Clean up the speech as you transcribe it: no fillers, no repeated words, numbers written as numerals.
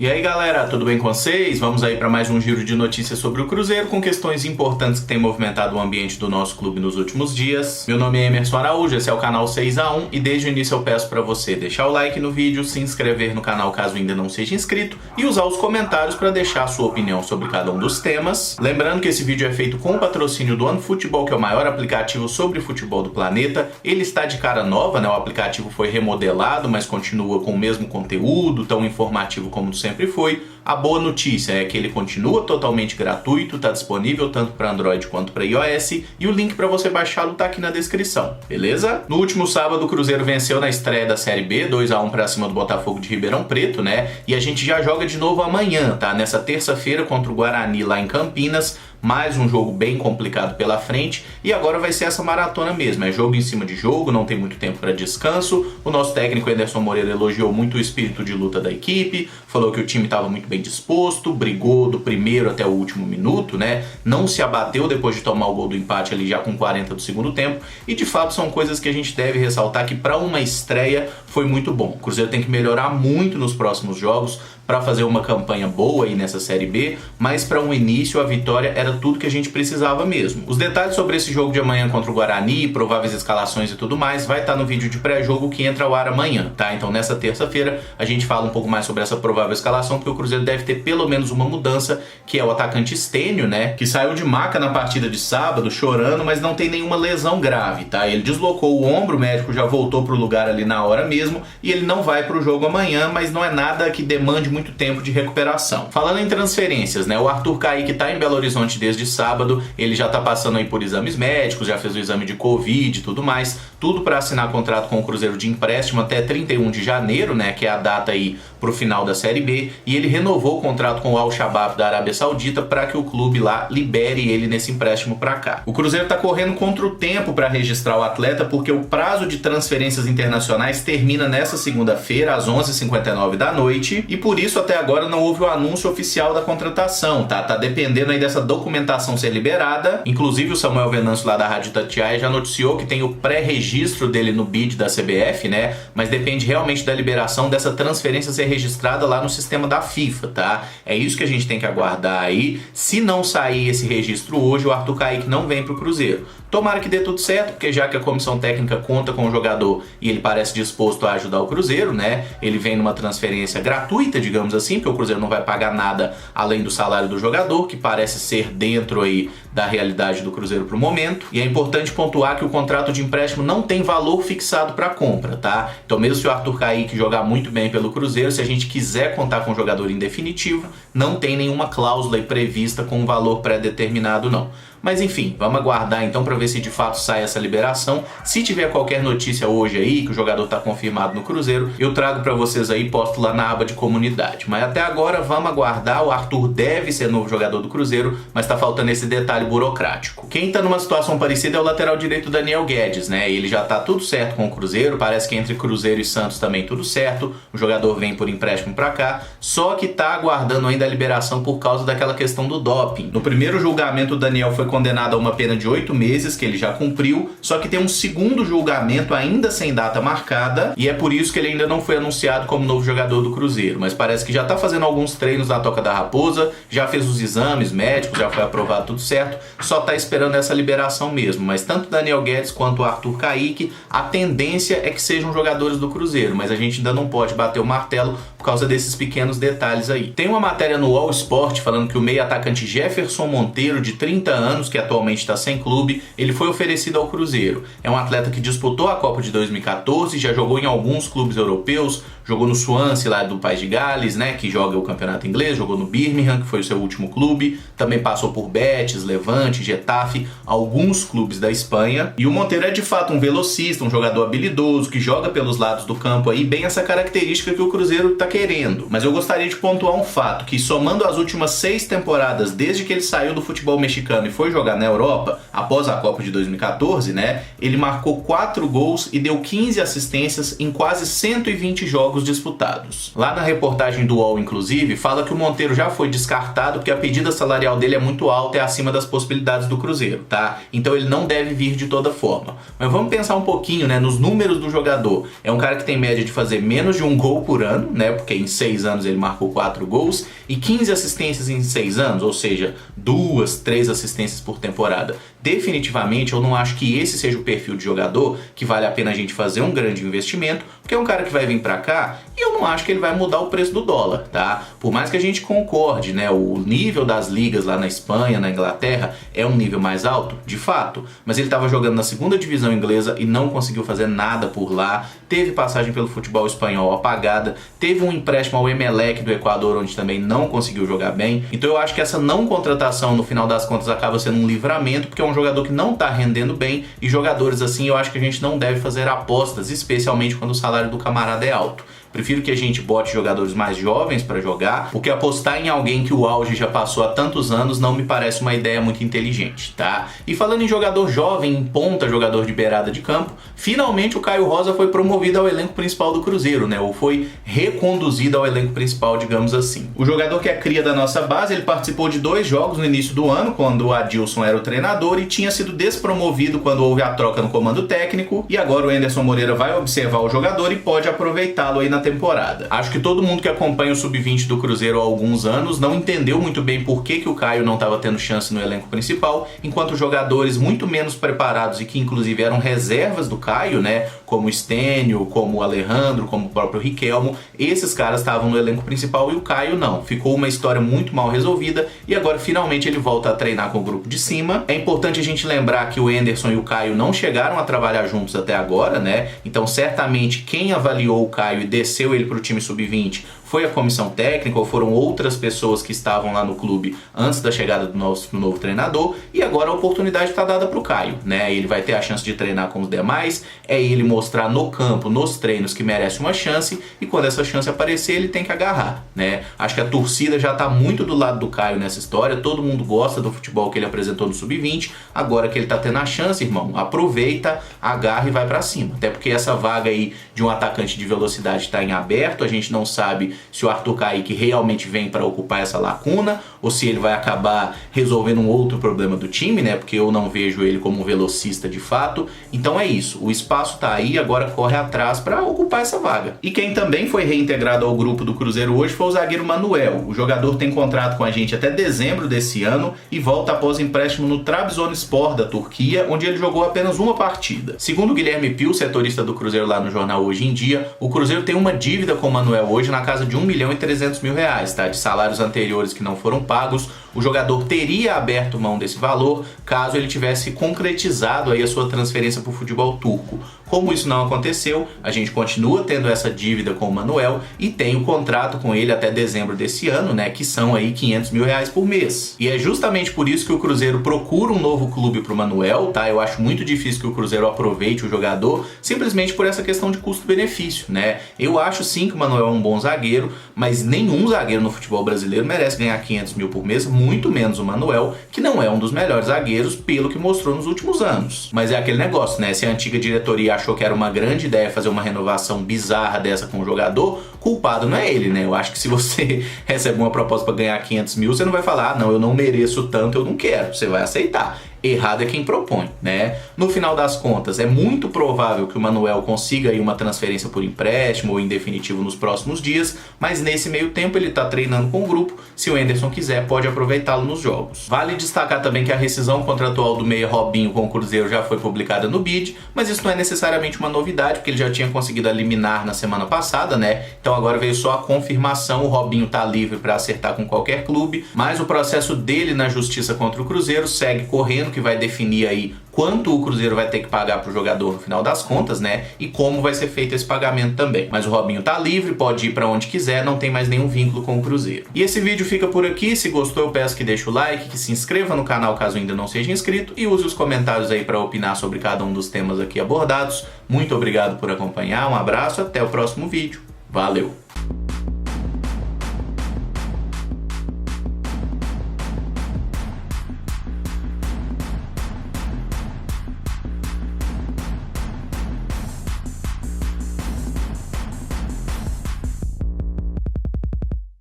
E aí galera, tudo bem com vocês? Vamos aí para mais um giro de notícias sobre o Cruzeiro com questões importantes que têm movimentado o ambiente do nosso clube nos últimos dias. Meu nome é Emerson Araújo, esse é o canal 6x1 e desde o início eu peço para você deixar o like no vídeo, se inscrever no canal caso ainda não seja inscrito e usar os comentários para deixar a sua opinião sobre cada um dos temas. Lembrando que esse vídeo é feito com o patrocínio do OneFootball, que é o maior aplicativo sobre futebol do planeta. Ele está de cara nova, né? O aplicativo foi remodelado, mas continua com o mesmo conteúdo, tão informativo como sempre foi. A boa notícia é que ele continua totalmente gratuito, está disponível tanto para Android quanto para iOS e o link para você baixá-lo está aqui na descrição, beleza? No último sábado o Cruzeiro venceu na estreia da Série B, 2x1 para cima do Botafogo de Ribeirão Preto, né? E a gente já joga de novo amanhã, tá? Nessa terça-feira contra o Guarani lá em Campinas. Mais um jogo bem complicado pela frente e agora vai ser essa maratona mesmo, é jogo em cima de jogo, não tem muito tempo para descanso. O nosso técnico Anderson Moreira elogiou muito o espírito de luta da equipe, falou que o time estava muito bem disposto, brigou do primeiro até o último minuto, né? Não se abateu depois de tomar o gol do empate ali já com 40 do segundo tempo e de fato são coisas que a gente deve ressaltar que para uma estreia foi muito bom. O Cruzeiro tem que melhorar muito nos próximos jogos para fazer uma campanha boa aí nessa Série B, mas para um início a vitória era tudo que a gente precisava mesmo. Os detalhes sobre esse jogo de amanhã contra o Guarani, prováveis escalações e tudo mais, vai estar no vídeo de pré-jogo que entra ao ar amanhã, tá? Então nessa terça-feira a gente fala um pouco mais sobre essa provável escalação, porque o Cruzeiro deve ter pelo menos uma mudança, que é o atacante Stênio, né? Que saiu de maca na partida de sábado, chorando, mas não tem nenhuma lesão grave, tá? Ele deslocou o ombro, o médico já voltou pro lugar ali na hora mesmo, e ele não vai pro jogo amanhã, mas não é nada que demande muito tempo de recuperação. Falando em transferências, né? O Arthur Kaique tá em Belo Horizonte desde sábado, ele já tá passando aí por exames médicos, já fez o exame de Covid e tudo mais, tudo para assinar contrato com o Cruzeiro de empréstimo até 31 de janeiro, né? Que é a data aí pro final da Série B, e ele renovou o contrato com o Al-Shabaab da Arábia Saudita para que o clube lá libere ele nesse empréstimo para cá. O Cruzeiro tá correndo contra o tempo para registrar o atleta porque o prazo de transferências internacionais termina nessa segunda-feira às 11h59 da noite e por isso até agora não houve o anúncio oficial da contratação, tá? Tá dependendo aí dessa documentação ser liberada. Inclusive o Samuel Venâncio lá da Rádio Itatiaia já noticiou que tem o pré-registro dele no BID da CBF, né? Mas depende realmente da liberação dessa transferência ser registrada lá no sistema da FIFA, tá? É isso que a gente tem que aguardar aí. Se não sair esse registro hoje, o Arthur Kaique não vem pro Cruzeiro. Tomara que dê tudo certo, porque já que a comissão técnica conta com o jogador e ele parece disposto a ajudar o Cruzeiro, né? Ele vem numa transferência gratuita, digamos assim, porque o Cruzeiro não vai pagar nada além do salário do jogador, que parece ser dentro aí da realidade do Cruzeiro pro momento. E é importante pontuar que o contrato de empréstimo não tem valor fixado para compra, tá? Então mesmo se o Arthur Kaique jogar muito bem pelo Cruzeiro, se a gente quiser contar com o jogador em definitivo, não tem nenhuma cláusula aí prevista com um valor pré-determinado não. Mas enfim, vamos aguardar então para ver se de fato sai essa liberação. Se tiver qualquer notícia hoje aí que o jogador está confirmado no Cruzeiro, eu trago para vocês aí, posto lá na aba de comunidade. Mas até agora vamos aguardar. O Arthur deve ser novo jogador do Cruzeiro, mas está faltando esse detalhe burocrático. Quem está numa situação parecida é o lateral direito Daniel Guedes, né? Ele já está tudo certo com o Cruzeiro, parece que entre Cruzeiro e Santos também tudo certo. O jogador vem por empréstimo para cá, só que está aguardando ainda a liberação por causa daquela questão do doping. No primeiro julgamento o Daniel foi condenado a uma pena de 8 meses, que ele já cumpriu, só que tem um segundo julgamento ainda sem data marcada, e é por isso que ele ainda não foi anunciado como novo jogador do Cruzeiro, mas parece que já tá fazendo alguns treinos na Toca da Raposa, já fez os exames médicos, já foi aprovado tudo certo, só tá esperando essa liberação mesmo, mas tanto Daniel Guedes quanto o Arthur Kaique, a tendência é que sejam jogadores do Cruzeiro, mas a gente ainda não pode bater o martelo por causa desses pequenos detalhes aí. Tem uma matéria no All Sport falando que o meio atacante Jefferson Monteiro, de 30 anos, que atualmente está sem clube, ele foi oferecido ao Cruzeiro. É um atleta que disputou a Copa de 2014, já jogou em alguns clubes europeus, jogou no Swansea lá do País de Gales, né, que joga o campeonato inglês, jogou no Birmingham, que foi o seu último clube, também passou por Betis, Levante, Getafe, alguns clubes da Espanha. E o Monteiro é de fato um velocista, um jogador habilidoso, que joga pelos lados do campo aí, bem essa característica que o Cruzeiro está querendo. Mas eu gostaria de pontuar um fato, que somando as últimas 6 temporadas, desde que ele saiu do futebol mexicano e foi foi jogar na Europa, após a Copa de 2014, né, ele marcou 4 gols e deu 15 assistências em quase 120 jogos disputados. Lá na reportagem do UOL, inclusive, fala que o Monteiro já foi descartado porque a pedida salarial dele é muito alta e acima das possibilidades do Cruzeiro, tá? Então ele não deve vir de toda forma. Mas vamos pensar um pouquinho, né, nos números do jogador. É um cara que tem média de fazer menos de 1 gol por ano, né, porque em 6 anos ele marcou 4 gols e 15 assistências em 6 anos, ou seja, 2, 3 assistências por temporada. Definitivamente eu não acho que esse seja o perfil de jogador que vale a pena a gente fazer um grande investimento, porque é um cara que vai vir pra cá e eu não acho que ele vai mudar o preço do dólar, tá? Por mais que a gente concorde, né, o nível das ligas lá na Espanha, na Inglaterra, é um nível mais alto, de fato, mas ele estava jogando na 2ª divisão inglesa e não conseguiu fazer nada por lá, teve passagem pelo futebol espanhol apagada, teve um empréstimo ao Emelec do Equador, onde também não conseguiu jogar bem. Então eu acho que essa não contratação, no final das contas, acaba sendo um livramento, porque é um jogador que não está rendendo bem, e jogadores assim eu acho que a gente não deve fazer apostas, especialmente quando o salário do camarada é alto. Prefiro que a gente bote jogadores mais jovens para jogar, porque apostar em alguém que o auge já passou há tantos anos não me parece uma ideia muito inteligente, tá? E falando em jogador jovem, em ponta, jogador de beirada de campo, finalmente o Caio Rosa foi promovido ao elenco principal do Cruzeiro, né? Ou foi reconduzido ao elenco principal, digamos assim. O jogador que é cria da nossa base, ele participou de 2 jogos no início do ano, quando o Adilson era o treinador, e tinha sido despromovido quando houve a troca no comando técnico, e agora o Anderson Moreira vai observar o jogador e pode aproveitá-lo aí na temporada. Acho que todo mundo que acompanha o Sub-20 do Cruzeiro há alguns anos não entendeu muito bem por que o Caio não estava tendo chance no elenco principal, enquanto jogadores muito menos preparados e que inclusive eram reservas do Caio, né, como o Stênio, como o Alejandro, como o próprio Riquelmo, esses caras estavam no elenco principal e o Caio não. Ficou uma história muito mal resolvida e agora finalmente ele volta a treinar com o grupo de cima. É importante a gente lembrar que o Anderson e o Caio não chegaram a trabalhar juntos até agora, né, então certamente quem avaliou o Caio e desceu ele para o time sub-20 foi a comissão técnica ou foram outras pessoas que estavam lá no clube antes da chegada do novo treinador, e agora a oportunidade está dada para o Caio, né? Ele vai ter a chance de treinar com os demais, é ele mostrar no campo, nos treinos, que merece uma chance, e quando essa chance aparecer ele tem que agarrar, né? Acho que a torcida já está muito do lado do Caio nessa história, todo mundo gosta do futebol que ele apresentou no sub-20, agora que ele está tendo a chance, irmão, aproveita, agarra e vai para cima, até porque essa vaga aí de um atacante de velocidade está em aberto, a gente não sabe se o Arthur Kaique realmente vem para ocupar essa lacuna ou se ele vai acabar resolvendo um outro problema do time, né? Porque eu não vejo ele como um velocista de fato. Então é isso, o espaço tá aí, agora corre atrás para ocupar essa vaga. E quem também foi reintegrado ao grupo do Cruzeiro hoje foi o zagueiro Manuel. O jogador tem contrato com a gente até dezembro desse ano e volta após empréstimo no Trabzonspor da Turquia, onde ele jogou apenas uma partida. Segundo o Guilherme Pio, setorista do Cruzeiro lá no jornal Hoje em Dia, o Cruzeiro tem uma dívida com o Manuel hoje na casa de R$1.300.000, tá? De salários anteriores que não foram pagos. O jogador teria aberto mão desse valor caso ele tivesse concretizado aí a sua transferência para o futebol turco. Como isso não aconteceu, a gente continua tendo essa dívida com o Manuel e tem o contrato com ele até dezembro desse ano, né, que são aí R$500.000 por mês. E é justamente por isso que o Cruzeiro procura um novo clube para o Manuel, tá? Eu acho muito difícil que o Cruzeiro aproveite o jogador simplesmente por essa questão de custo-benefício, né? Eu acho sim que o Manuel é um bom zagueiro, mas nenhum zagueiro no futebol brasileiro merece ganhar 500 mil por mês, muito menos o Manuel, que não é um dos melhores zagueiros pelo que mostrou nos últimos anos. Mas é aquele negócio, né? Se a antiga diretoria achou que era uma grande ideia fazer uma renovação bizarra dessa com o jogador, culpado não é ele, né? Eu acho que se você recebe uma proposta para ganhar 500 mil, você não vai falar, ah, não, eu não mereço tanto, eu não quero. Você vai aceitar. Errado é quem propõe, né? No final das contas, é muito provável que o Manuel consiga aí uma transferência por empréstimo ou em definitivo nos próximos dias, mas nesse meio tempo ele tá treinando com o grupo, se o Anderson quiser pode aproveitá-lo nos jogos. Vale destacar também que a rescisão contratual do meia Robinho com o Cruzeiro já foi publicada no BID, mas isso não é necessariamente uma novidade, porque ele já tinha conseguido eliminar na semana passada, né? Então agora veio só a confirmação, o Robinho tá livre para acertar com qualquer clube, mas o processo dele na justiça contra o Cruzeiro segue correndo, que vai definir aí quanto o Cruzeiro vai ter que pagar pro jogador no final das contas, né? E como vai ser feito esse pagamento também. Mas o Robinho tá livre, pode ir para onde quiser, não tem mais nenhum vínculo com o Cruzeiro. E esse vídeo fica por aqui. Se gostou, eu peço que deixe o like, que se inscreva no canal caso ainda não seja inscrito e use os comentários aí para opinar sobre cada um dos temas aqui abordados. Muito obrigado por acompanhar, um abraço, até o próximo vídeo. Valeu!